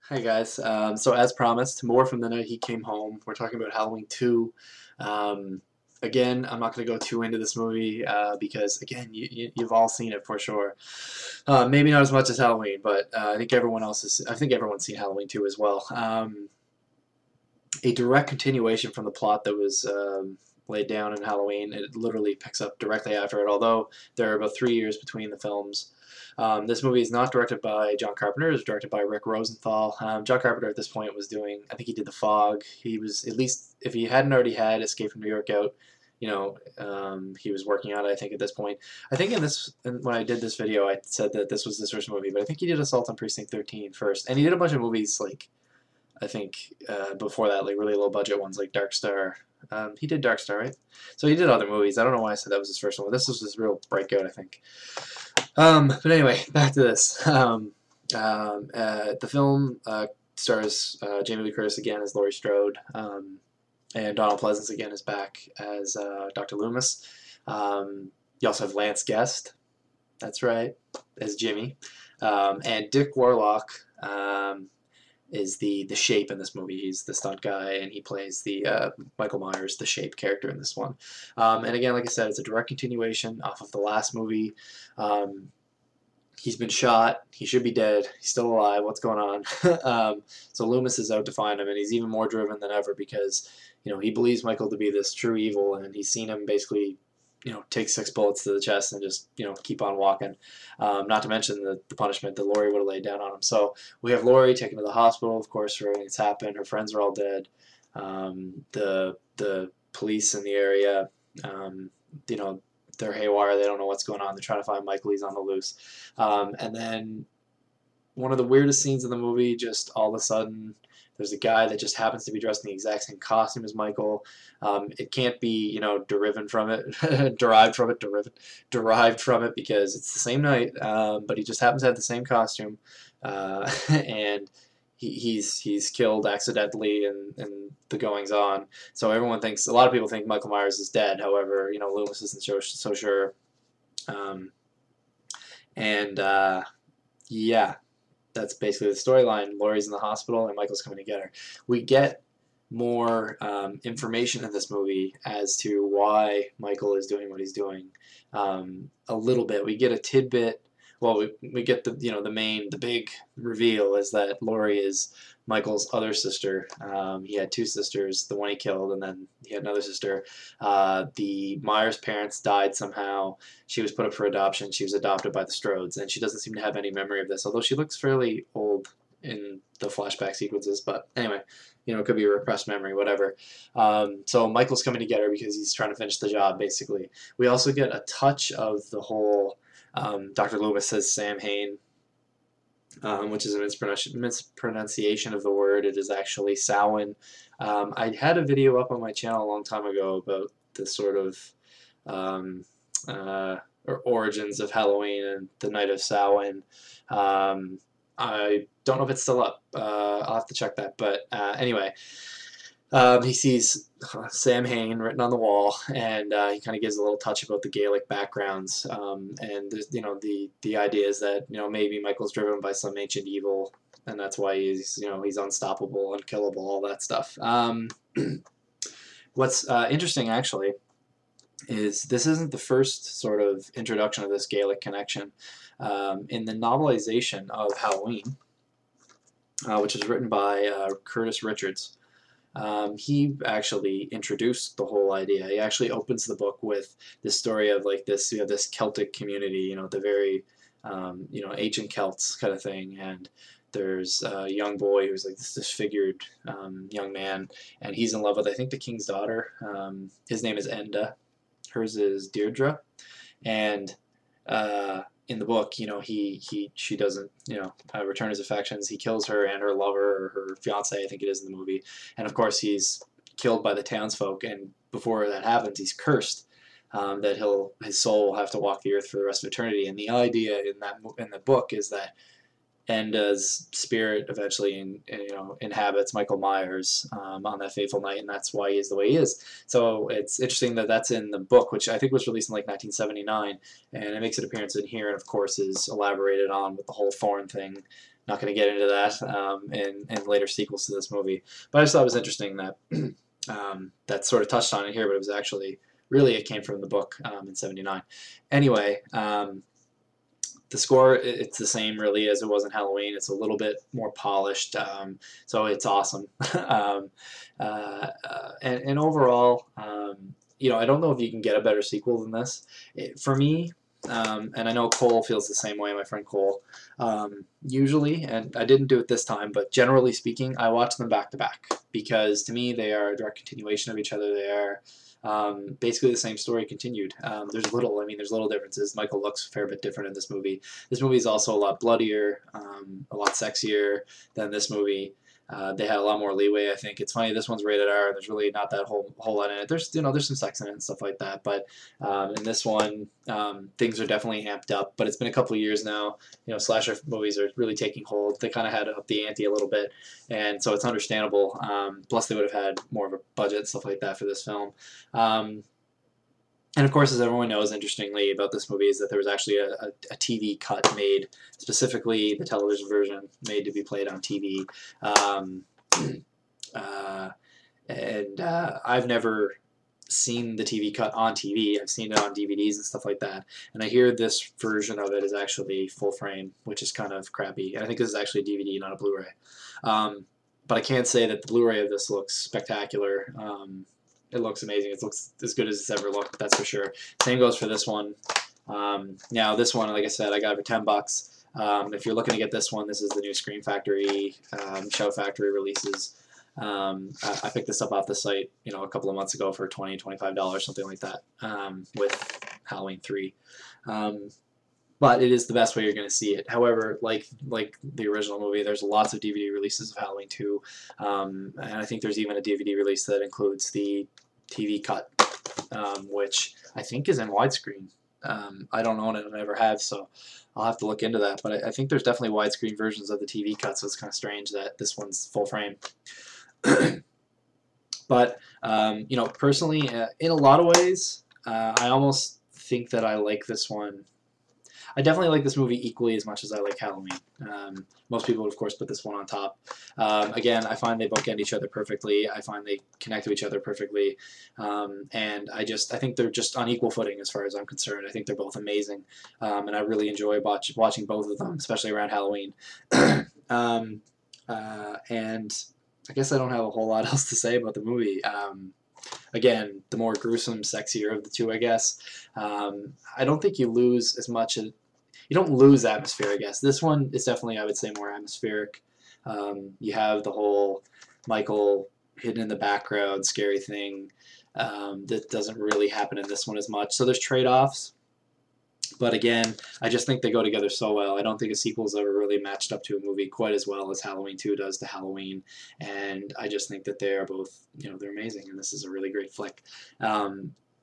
Hi guys. So as promised, more from the night he came home. We're talking about Halloween 2. Um, Again, I'm not going to go too into this movie because again, you've all seen it for sure. Maybe not as much as Halloween, but I think everyone else is. I think everyone's seen Halloween 2 as well. A direct continuation from the plot that was laid down in Halloween. It literally picks up directly after it, although there are about 3 years between the films. This movie is not directed by John Carpenter. It was directed by Rick Rosenthal. John Carpenter at this point was doing, I think he did The Fog. He was, at least, if he hadn't already had Escape from New York out, he was working on it, I think, at this point. I think when I did this video, I said that this was his first movie, but I think he did Assault on Precinct 13 first. And he did a bunch of movies, like, I think, before that, like, really low-budget ones, like Dark Star. He did Dark Star, right? So he did other movies. I don't know why I said that was his first one. This was his real breakout, I think. But anyway, back to this. The film stars Jamie Lee Curtis again as Laurie Strode, and Donald Pleasance again is back as Dr. Loomis. You also have Lance Guest, that's right, as Jimmy, and Dick Warlock is the Shape in this movie. He's the stunt guy, and he plays the Michael Myers, the Shape character in this one. And again, like I said, it's a direct continuation off of the last movie. He's been shot. He should be dead. He's still alive. What's going on? So Loomis is out to find him, and he's even more driven than ever because he believes Michael to be this true evil, and he's seen him basically take 6 bullets to the chest and just, keep on walking. Not to mention the punishment that Laurie would have laid down on him. So we have Laurie taken to the hospital, of course, for everything that's happened. Her friends are all dead. The police in the area, they're haywire. They don't know what's going on. They're trying to find Michael. He's on the loose. And then one of the weirdest scenes in the movie, just all of a sudden, there's a guy that just happens to be dressed in the exact same costume as Michael. It can't be, derived from it, derived from it because it's the same night, but he just happens to have the same costume, and he's killed accidentally in the goings on. So a lot of people think Michael Myers is dead. However, Loomis isn't so sure. Yeah. That's basically the storyline. Laurie's in the hospital and Michael's coming to get her. We get more information in this movie as to why Michael is doing what he's doing. A little bit. We get a tidbit. Well, we get the big reveal is that Laurie is Michael's other sister. He had 2 sisters, the one he killed, and then he had another sister. The Myers parents died somehow. She was put up for adoption. She was adopted by the Strodes, and she doesn't seem to have any memory of this, although she looks fairly old in the flashback sequences. But anyway, it could be a repressed memory, whatever. So Michael's coming to get her because he's trying to finish the job, basically. We also get a touch of the whole Dr. Loomis says Sam Hain, which is a mispronunciation of the word. It is actually Samhain. I had a video up on my channel a long time ago about the sort of origins of Halloween and the night of Samhain. I don't know if it's still up. I'll have to check that. But anyway, he sees Sam Hain written on the wall, and he kind of gives a little touch about the Gaelic backgrounds. And the idea is that maybe Michael's driven by some ancient evil, and that's why he's unstoppable, unkillable, all that stuff. What's interesting actually is this isn't the first sort of introduction of this Gaelic connection. In the novelization of Halloween, which was written by Curtis Richards, he actually introduced the whole idea. He actually opens the book with this story of like this, this Celtic community, the very, ancient Celts kind of thing, and there's a young boy who's like this disfigured young man, and he's in love with, I think, the king's daughter. His name is Enda. Hers is Deirdre, and in the book, she doesn't, return his affections. He kills her and her lover, or her fiance, I think it is in the movie. And of course, he's killed by the townsfolk. And before that happens, he's cursed that his soul will have to walk the earth for the rest of eternity. And the idea in the book is that Enda's spirit eventually, inhabits Michael Myers on that fateful night, and that's why he is the way he is. So it's interesting that that's in the book, which I think was released in like 1979, and it makes an appearance in here, and of course is elaborated on with the whole thorn thing not going to get into that in later sequels to this movie. But I just thought it was interesting that that sort of touched on it here, but it was actually, really, it came from the book in '79. Anyway, the score, it's the same really as it was in Halloween. It's a little bit more polished, so it's awesome. And overall, you know, I don't know if you can get a better sequel than this. For me, and I know Cole feels the same way, my friend Cole, usually, and I didn't do it this time, but generally speaking, I watch them back to back because to me they are a direct continuation of each other. They are basically the same story continued. There's little differences. Michael looks a fair bit different in this movie. This movie is also a lot bloodier, a lot sexier than this movie. They had a lot more leeway, I think. It's funny, this one's rated R, and there's really not that whole lot in it. There's, you know, there's some sex in it and stuff like that, but in this one, things are definitely amped up. But it's been a couple of years now. You know, slasher movies are really taking hold. They kind of had to up the ante a little bit, and so it's understandable. Plus, they would have had more of a budget and stuff like that for this film. And of course, as everyone knows, interestingly about this movie is that there was actually a TV cut made, specifically the television version, made to be played on TV. I've never seen the TV cut on TV. I've seen it on DVDs and stuff like that. And I hear this version of it is actually full frame, which is kind of crappy. And I think this is actually a DVD, not a Blu-ray. But I can't say that the Blu-ray of this looks spectacular. It looks amazing. It looks as good as it's ever looked, that's for sure. Same goes for this one. Now, this one, like I said, I got it for $10. If you're looking to get this one, this is the new Scream Factory, Shout Factory releases. I picked this up off the site, you know, a couple of months ago for $20, $25, something like that, with Halloween 3. But it is the best way you're going to see it. However, like the original movie, there's lots of DVD releases of Halloween 2, and I think there's even a DVD release that includes the TV cut, which I think is in widescreen. I don't own it and never have, so I'll have to look into that. But I think there's definitely widescreen versions of the TV cut, so it's kind of strange that this one's full frame. But, you know, personally, in a lot of ways, I almost think that I like this one. I definitely like this movie equally as much as I like Halloween. Most people would, of course, put this one on top. Again, I find they bookend each other perfectly. I find they connect to each other perfectly. And I think they're just on equal footing as far as I'm concerned. I think they're both amazing. And I really enjoy watching both of them, especially around Halloween. And I guess I don't have a whole lot else to say about the movie. Again, the more gruesome, sexier of the two, I guess. I don't think you lose as much. You don't lose atmosphere, I guess. This one is definitely, I would say, more atmospheric. You have the whole Michael hidden in the background, scary thing that doesn't really happen in this one as much. So there's trade-offs. But again, I just think they go together so well. I don't think a sequel's ever really matched up to a movie quite as well as Halloween 2 does to Halloween. And I just think that they are both, you know, they're amazing. And this is a really great flick.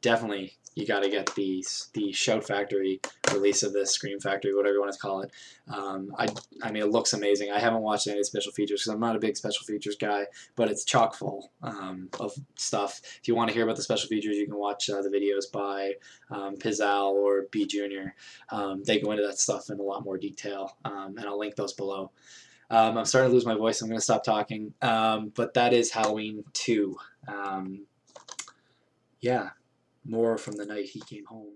Definitely, you got to get the Shout Factory release of this, Scream Factory, whatever you want to call it. I mean, it looks amazing. I haven't watched any of the special features because I'm not a big special features guy, but it's chock full of stuff. If you want to hear about the special features, you can watch the videos by Pizowell or B.Jr. They go into that stuff in a lot more detail, and I'll link those below. I'm starting to lose my voice. I'm going to stop talking. But that is Halloween 2. Yeah. More from the night he came home.